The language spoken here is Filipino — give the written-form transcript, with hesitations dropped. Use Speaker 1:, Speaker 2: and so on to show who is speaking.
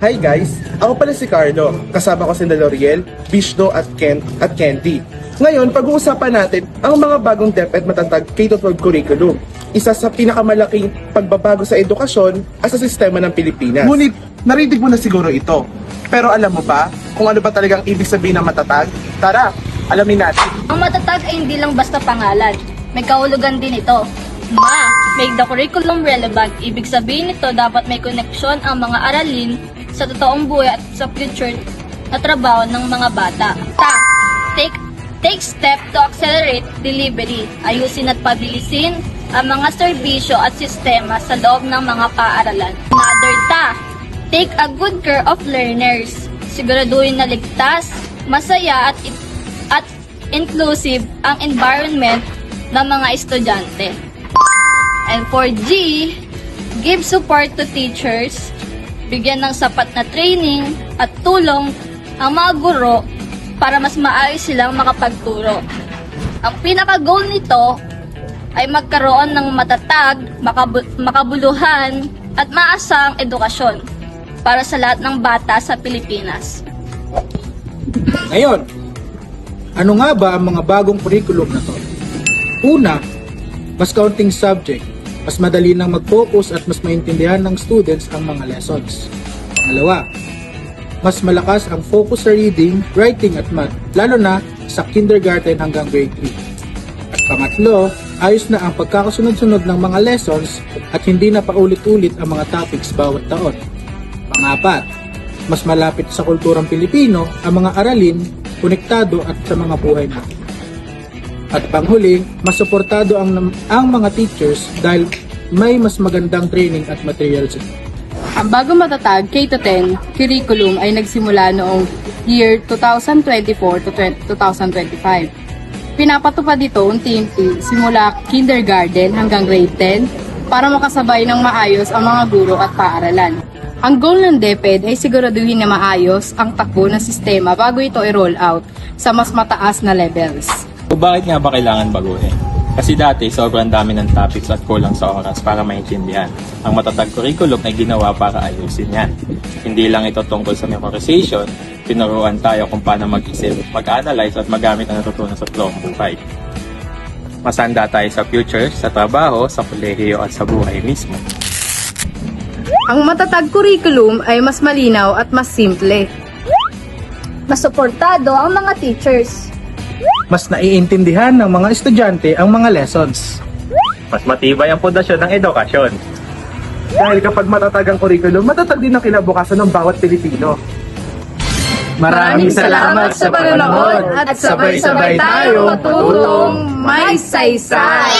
Speaker 1: Hi guys! Ako pala si Carlo. Kasama ko si Loriel, Bishno at Candy. Ngayon, pag-uusapan natin ang mga bagong DepEd matatag K-12 curriculum. Isa sa pinakamalaking pagbabago sa edukasyon at sa sistema ng Pilipinas. Ngunit, narinig mo na siguro ito. Pero alam mo ba kung ano ba talagang ibig sabihin ng matatag? Tara, alamin natin.
Speaker 2: Ang matatag ay hindi lang basta pangalan. May kahulugan din ito. Make the curriculum relevant. Ibig sabihin nito dapat may koneksyon ang mga aralin sa totoong buhay at sa future na trabaho ng mga bata. Take step to accelerate delivery. Ayusin at pabilisin ang mga serbisyo at sistema sa loob ng mga paaralan. Take a good care of learners. Siguraduhin na ligtas, masaya at inclusive ang environment ng mga estudyante. And for G, give support to teachers. Bigyan ng sapat na training at tulong ang mga guro para mas maayos silang makapagturo. Ang pinaka-goal nito ay magkaroon ng matatag, makabuluhan at maasang edukasyon para sa lahat ng bata sa Pilipinas.
Speaker 3: Ngayon, ano nga ba ang mga bagong curriculum na to? Una, mas kaunting subject, mas madali nang mag-focus at mas maintindihan ng students ang mga lessons. Pangalawa, mas malakas ang focus sa reading, writing at math, lalo na sa kindergarten hanggang grade 3. At pangatlo, ayos na ang pagkakasunod-sunod ng mga lessons at hindi na paulit-ulit ang mga topics bawat taon. Pangapat, mas malapit sa kulturang Pilipino ang mga aralin, konektado at sa mga buhay natin. At panghuli, mas suportado ang mga teachers dahil may mas magandang training at materials.
Speaker 4: Ang bagong matatag K-10 curriculum ay nagsimula noong year 2024 to 2025. Pinapatupad ito unti-unti simula kindergarten hanggang grade 10 para makasabay ng maayos ang mga guro at paaralan. Ang goal ng DepEd ay siguraduhin na maayos ang takbo ng sistema bago ito i-roll out sa mas mataas na levels.
Speaker 5: So bakit nga ba kailangan baguhin? Kasi dati sobrang dami ng topics at kulang sa oras para maintindihan. Ang matatag curriculum ay ginawa para ayusin yan. Hindi lang ito tungkol sa memorization, tinuruan tayo kung paano mag-isip, mag-analyze at magamit ang natutunan sa totoong buhay. Masanda tayo sa future, sa trabaho, sa kolehiyo at sa buhay mismo.
Speaker 4: Ang matatag curriculum ay mas malinaw at mas simple.
Speaker 2: Mas suportado ang mga teachers.
Speaker 3: Mas naiintindihan ng mga estudyante ang mga lessons.
Speaker 5: Mas matibay ang pundasyon ng edukasyon.
Speaker 1: Dahil kapag matatag ang curriculum, matatag din ang kinabukasan ng bawat Pilipino.
Speaker 4: Maraming salamat sa panonood at sabay-sabay tayo matutong may saysay.